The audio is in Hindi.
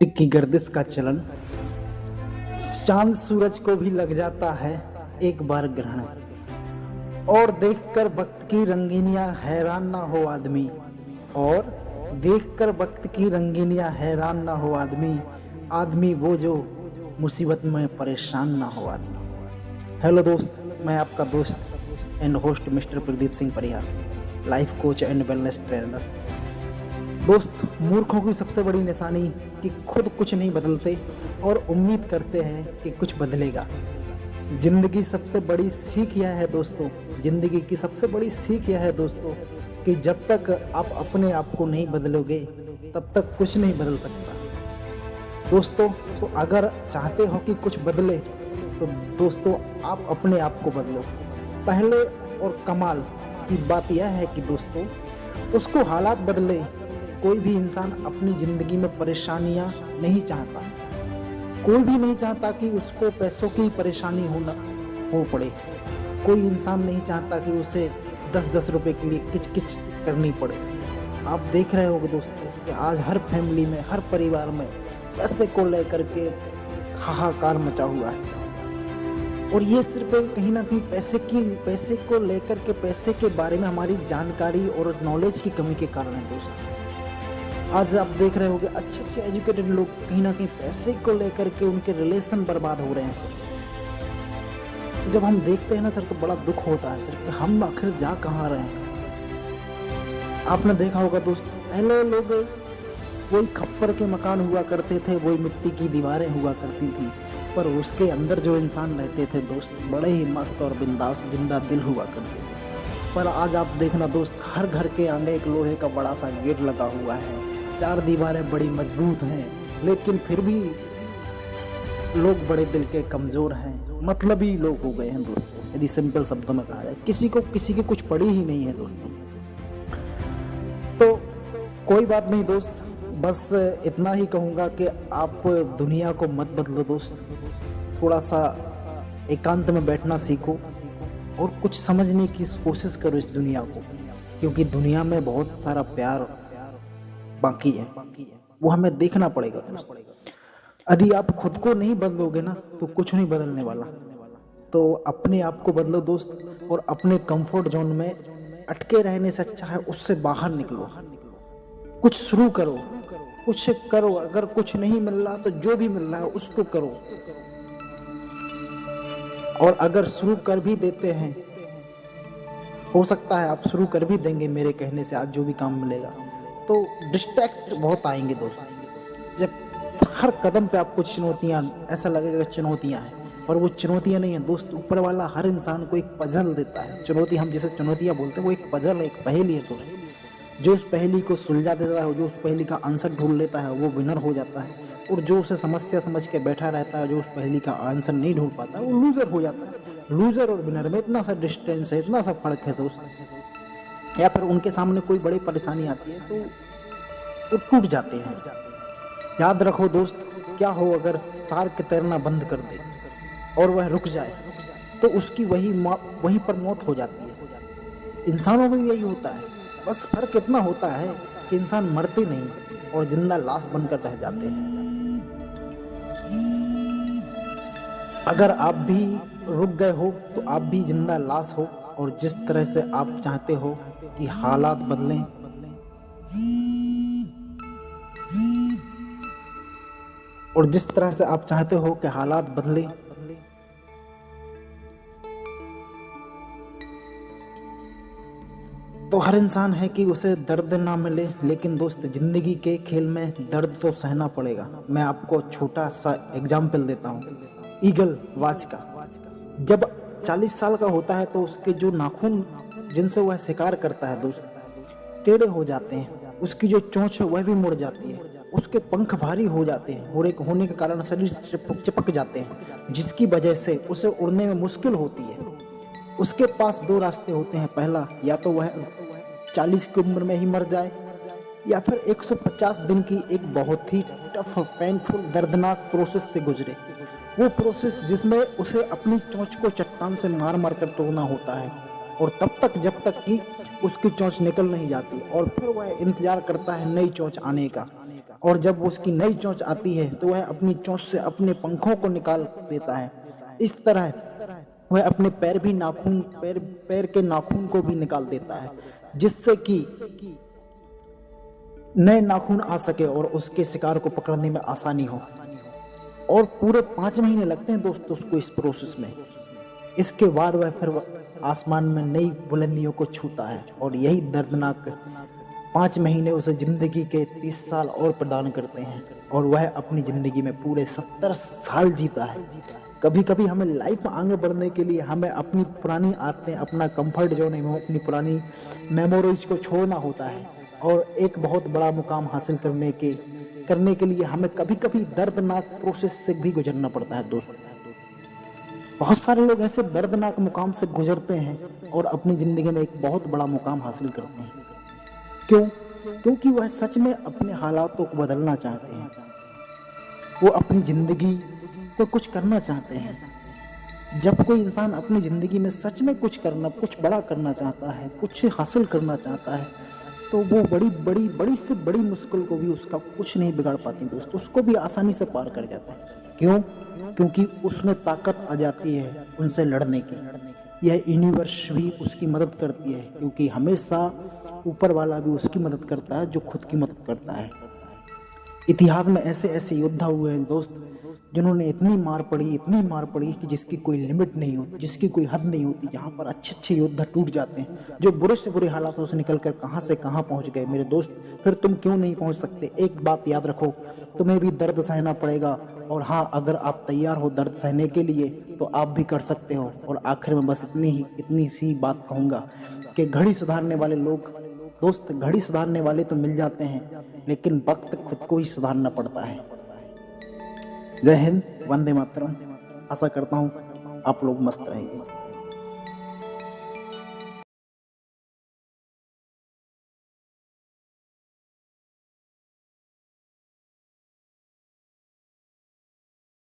टिक्की गर्दिश का चलन, चांद सूरज को भी लग जाता है एक बार ग्रहण। और देखकर वक्त की रंगीनियां हैरान ना हो आदमी, और देखकर वक्त की रंगीनियां हैरान ना हो आदमी, आदमी वो जो मुसीबत में परेशान ना हो आदमी। हेलो दोस्त, मैं आपका दोस्त and host mister Pradeep Singh Parihar, life coach and wellness trainer. दोस्त, मूर्खों की सबसे बड़ी निशानी कि खुद कुछ नहीं बदलते और उम्मीद करते हैं कि कुछ बदलेगा। जिंदगी सबसे बड़ी सीख यह है दोस्तों, जिंदगी की सबसे बड़ी सीख यह है दोस्तों कि जब तक आप अपने आप को नहीं बदलोगे तब तक कुछ नहीं बदल सकता। दोस्तों, तो अगर चाहते हो कि कुछ बदले तो दोस्तों आप अपने आप को बदलो। पहले और कमाल की बात यह है कि दोस्तों उसको हालात बदले। कोई भी इंसान अपनी जिंदगी में परेशानियां नहीं चाहता, कोई भी नहीं चाहता कि उसको पैसों की परेशानी हो पड़े। कोई इंसान नहीं चाहता कि उसे 10-10 रुपए के लिए किच करनी पड़े। आप देख रहे होंगे दोस्तों कि आज हर फैमिली में, हर परिवार में पैसे को लेकर के हाहाकार मचा हुआ है। और ये सिर्फ कहीं ना कहीं पैसे को लेकर के, पैसे के बारे में हमारी जानकारी और नॉलेज की कमी के कारण है दोस्तों। आज आप देख रहे होंगे अच्छे एजुकेटेड लोग कहीं ना कहीं पैसे को लेकर के उनके रिलेशन बर्बाद हो रहे हैं सर। तो जब हम देखते हैं ना सर, तो बड़ा दुख होता है सर कि हम आखिर जा कहाँ रहे हैं। आपने देखा होगा दोस्त, पहले लोग वही खप्पर के मकान हुआ करते थे, वही मिट्टी की दीवारें हुआ करती थी, पर उसके अंदर जो इंसान रहते थे दोस्त, बड़े ही मस्त और बिंदास जिंदा दिल हुआ करते थे। पर आज आप देखना दोस्त, हर घर के आगे एक लोहे का बड़ा सा गेट लगा हुआ है, 4 दीवारें बड़ी मजबूत हैं, लेकिन फिर भी लोग बड़े दिल के कमजोर हैं, मतलबी लोग हो गए हैं दोस्तों। यदि सिंपल शब्दों में कहा जाए, किसी की कुछ पड़ी ही नहीं है दोस्तों। तो कोई बात नहीं दोस्त, बस इतना ही कहूँगा कि आप दुनिया को मत बदलो दोस्त। थोड़ा सा एकांत में बैठना सीखो और कुछ समझने की कोशिश करो इस दुनिया को, क्योंकि दुनिया में बहुत सारा प्यार बाकी है, वो हमें देखना पड़ेगा दोस्त। यदि आप खुद को नहीं बदलोगे ना तो कुछ नहीं बदलने वाला। तो अपने आप को बदलो दोस्त, और अपने कंफर्ट जोन में अटके रहने से अच्छा है उससे बाहर निकलो, कुछ शुरू करो, कुछ करो। अगर कुछ नहीं मिल रहा तो जो भी मिल रहा है उसको करो, और अगर शुरू कर भी देते हैं, हो सकता है आप शुरू कर भी देंगे मेरे कहने से, आज जो भी काम मिलेगा, तो डिस्ट्रैक्ट बहुत आएंगे दोस्त। जब हर कदम पे आपको चुनौतियां, ऐसा लगेगा चुनौतियां हैं, पर वो चुनौतियां नहीं है दोस्त। ऊपर वाला हर इंसान को एक पजल देता है। चुनौती, हम जिसे चुनौतियां बोलते हैं, वो एक पजल है, एक पहेली है दोस्त। जो उस पहेली को सुलझा देता है, जो उस पहेली का आंसर ढूंढ लेता है, वो विनर हो जाता है। और जो उसे समस्या समझ के बैठा रहता है, जो उस पहेली का आंसर नहीं ढूंढ पाता, वो लूजर हो जाता है। लूजर और विनर में इतना सा डिस्टेंस है, इतना सा फर्क है दोस्त। या फिर उनके सामने कोई बड़ी परेशानी आती है तो वो टूट जाते हैं। याद रखो दोस्त, क्या हो अगर शार्क तैरना बंद कर दे और वह रुक जाए तो उसकी वहीं पर मौत हो जाती है। इंसानों में भी यही होता है, बस फर्क इतना होता है कि इंसान मरते नहीं और जिंदा लाश बनकर रह जाते हैं। अगर आप भी रुक गए हो तो आप भी जिंदा लाश हो, और जिस तरह से आप चाहते हो कि हालात बदलें, और जिस तरह से आप चाहते हो कि हालात बदले, तो हर इंसान है कि उसे दर्द ना मिले। लेकिन दोस्त, जिंदगी के खेल में दर्द तो सहना पड़ेगा। मैं आपको छोटा सा एग्जाम्पल देता हूँ, ईगल वाच का। जब 40 साल का होता है तो उसके जो नाखून जिनसे वह शिकार करता है दोस्त, टेढ़े हो जाते हैं। उसकी जो चोंच है वह भी मुड़ जाती है, उसके पंख भारी हो जाते हैं, होने के कारण शरीर चिपक जाते हैं, जिसकी वजह से उसे उड़ने में मुश्किल होती है। उसके पास 2 रास्ते होते हैं। पहला, या तो वह 40 की उम्र में ही मर जाए, या फिर 150 दिन की एक बहुत ही टफ, पेनफुल, दर्दनाक प्रोसेस से गुजरे। वो प्रोसेस जिसमें उसे अपनी चोंच को चट्टान से मार मार कर तोड़ना होता है, और तब तक जब तक कि उसकी चोंच निकल नहीं जाती, और फिर वह इंतजार करता है नई चोंच आने का। और जब उसकी नई चोंच आती है तो वह अपनी चोंच से अपने पंखों को निकाल देता है। इस तरह वह अपने पैर के नाखून को भी निकाल देता है, जिससे कि नए नाखून आ सके और उसके शिकार को पकड़ने में आसानी हो। और पूरे 5 महीने लगते हैं दोस्तों उसको इस प्रोसेस में। इसके बाद वह फिर आसमान में नई बुलंदियों को छूता है और यही दर्दनाक 5 महीने उसे जिंदगी के 30 साल और प्रदान करते हैं और वह अपनी जिंदगी में पूरे 70 साल जीता है। कभी कभी हमें लाइफ में आगे बढ़ने के लिए हमें अपनी पुरानी आदतें, अपना कंफर्ट जोन है, अपनी पुरानी मेमोरीज को छोड़ना होता है और एक बहुत बड़ा मुकाम हासिल करने के लिए हमें कभी कभी दर्दनाक प्रोसेस से भी गुजरना पड़ता है दोस्तों। बहुत सारे लोग ऐसे दर्दनाक मुकाम से गुजरते हैं और अपनी जिंदगी में एक बहुत बड़ा मुकाम हासिल करते हैं। क्यों? क्योंकि वह सच में अपने हालातों को बदलना चाहते हैं, वो अपनी जिंदगी को कुछ करना चाहते हैं। जब कोई इंसान अपनी जिंदगी में सच में कुछ बड़ा करना चाहता है, कुछ हासिल करना चाहता है, तो वो बड़ी से बड़ी मुश्किल को भी उसका कुछ नहीं बिगाड़ पाती दोस्तों, उसको भी आसानी से पार कर जाता है। क्यों? क्योंकि उसमें ताकत आ जाती है उनसे लड़ने की। यह यूनिवर्स भी उसकी मदद करती है, क्योंकि हमेशा ऊपर वाला भी उसकी मदद करता है जो खुद की मदद करता है। इतिहास में ऐसे योद्धा हुए हैं दोस्त, जिन्होंने इतनी मार पड़ी कि जिसकी कोई लिमिट नहीं होती, जिसकी कोई हद नहीं होती। यहाँ पर अच्छे योद्धा टूट जाते हैं, जो बुरे से बुरे हालातों से निकलकर कहाँ से कहाँ पहुँच गए। मेरे दोस्त, फिर तुम क्यों नहीं पहुँच सकते? एक बात याद रखो, तुम्हें भी दर्द सहना पड़ेगा। और हाँ, अगर आप तैयार हो दर्द सहने के लिए तो आप भी कर सकते हो। और आखिर में बस इतनी सी बात कहूँगा कि घड़ी सुधारने वाले लोग दोस्त, घड़ी सुधारने वाले तो मिल जाते हैं, लेकिन वक्त खुद को ही सुधारना पड़ता है। जय हिंद, वंदे मातरम। आशा करता हूँ आप लोग मस्त रहेंगे।